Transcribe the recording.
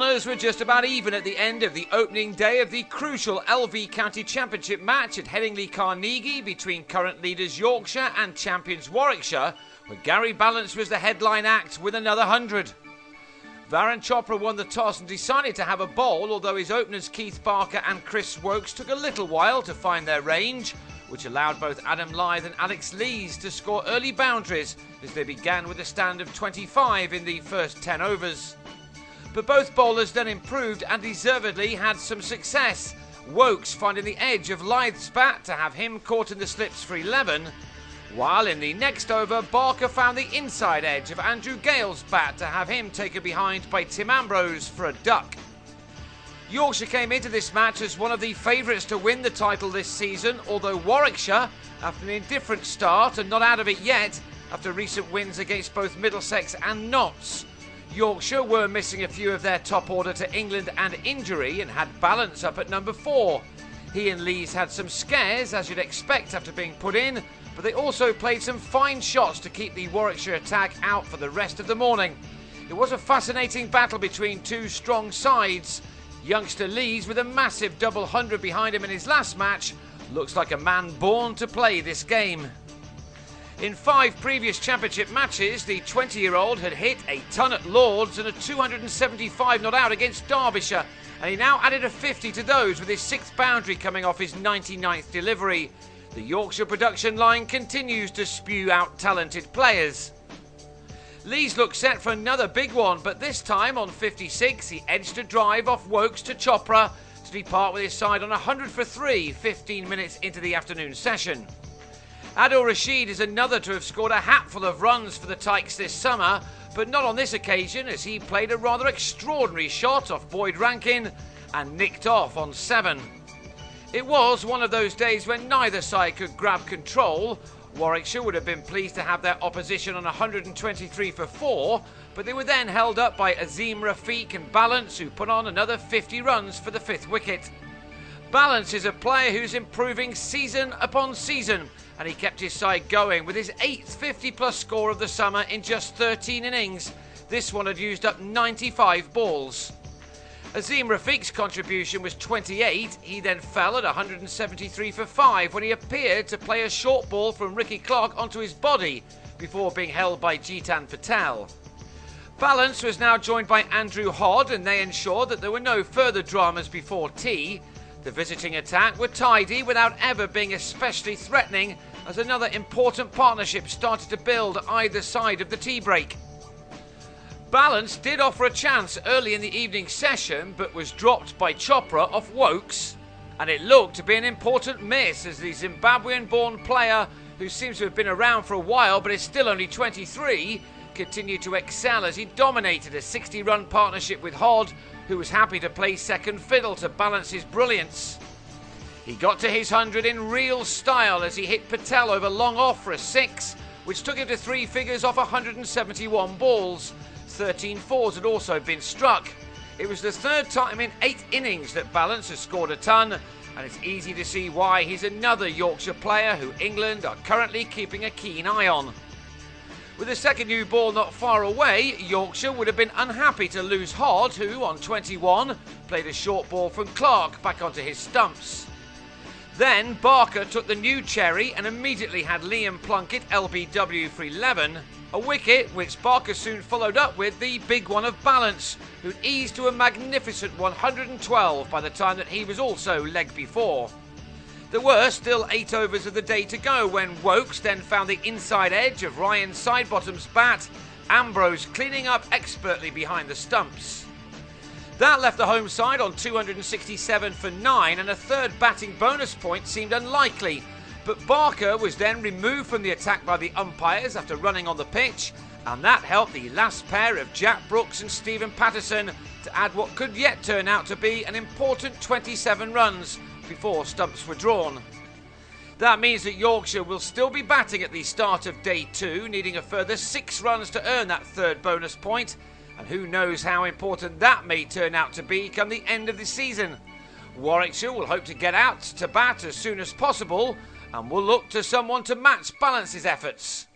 Honours were just about even at the end of the opening day of the crucial LV County Championship match at Headingley Carnegie between current leaders Yorkshire and champions Warwickshire, where Gary Balance was the headline act with another 100. Varun Chopra won the toss and decided to have a bowl, although his openers Keith Barker and Chris Wokes took a little while to find their range, which allowed both Adam Lyth and Alex Lees to score early boundaries as they began with a stand of 25 in the first 10 overs. But both bowlers then improved and deservedly had some success, Wokes finding the edge of Lyth's bat to have him caught in the slips for 11, while in the next over Barker found the inside edge of Andrew Gale's bat to have him taken behind by Tim Ambrose for a duck. Yorkshire came into this match as one of the favourites to win the title this season, although Warwickshire, after an indifferent start and not out of it yet after recent wins against both Middlesex and Notts. Yorkshire were missing a few of their top order to England and injury and had Balance up at number 4. He and Lees had some scares, as you'd expect after being put in, but they also played some fine shots to keep the Warwickshire attack out for the rest of the morning. It was a fascinating battle between two strong sides. Youngster Lees, with a massive double 100 behind him in his last match, looks like a man born to play this game. In 5 previous championship matches, the 20-year-old had hit a ton at Lords and a 275 not out against Derbyshire, and he now added a 50 to those with his 6th boundary coming off his 99th delivery. The Yorkshire production line continues to spew out talented players. Lees looks set for another big one, but this time on 56 he edged a drive off Wokes to Chopra to depart with his side on 100 for 3, 15 minutes into the afternoon session. Adil Rashid is another to have scored a hatful of runs for the Tykes this summer, but not on this occasion as he played a rather extraordinary shot off Boyd Rankin and nicked off on 7. It was one of those days when neither side could grab control. Warwickshire would have been pleased to have their opposition on 123 for 4, but they were then held up by Azim Rafiq and Balance, who put on another 50 runs for the 5th wicket. Balance is a player who's improving season upon season, and he kept his side going with his 8th 50-plus score of the summer in just 13 innings. This one had used up 95 balls. Azim Rafiq's contribution was 28. He then fell at 173 for 5 when he appeared to play a short ball from Ricky Clark onto his body before being held by Jitan Patel. Balance was now joined by Andrew Hodd, and they ensured that there were no further dramas before tea. The visiting attack were tidy without ever being especially threatening, as another important partnership started to build either side of the tea break. Balance did offer a chance early in the evening session, but was dropped by Chopra off Wokes, and it looked to be an important miss as the Zimbabwean-born player, who seems to have been around for a while but is still only 23, continued to excel as he dominated a 60-run partnership with Hodd, who was happy to play second fiddle to balance his brilliance. He got to his 100 in real style as he hit Patel over long off for a 6, which took him to 3 figures off 171 balls. 13 fours had also been struck. It was the 3rd time in 8 innings that Balance has scored a ton, and it's easy to see why he's another Yorkshire player who England are currently keeping a keen eye on. With the second new ball not far away, Yorkshire would have been unhappy to lose Hodd, who, on 21, played a short ball from Clark back onto his stumps. Then Barker took the new cherry and immediately had Liam Plunkett LBW for 11, a wicket which Barker soon followed up with the big one of Balance, who'd eased to a magnificent 112 by the time that he was also leg before. There were still 8 overs of the day to go when Wokes then found the inside edge of Ryan Sidebottom's bat, Ambrose cleaning up expertly behind the stumps. That left the home side on 267 for 9, and a 3rd batting bonus point seemed unlikely, but Barker was then removed from the attack by the umpires after running on the pitch, and that helped the last pair of Jack Brooks and Stephen Patterson to add what could yet turn out to be an important 27 runs before stumps were drawn. That means that Yorkshire will still be batting at the start of day 2, needing a further 6 runs to earn that 3rd bonus point, and who knows how important that may turn out to be come the end of the season. Warwickshire will hope to get out to bat as soon as possible, and will look to someone to match Balance's efforts.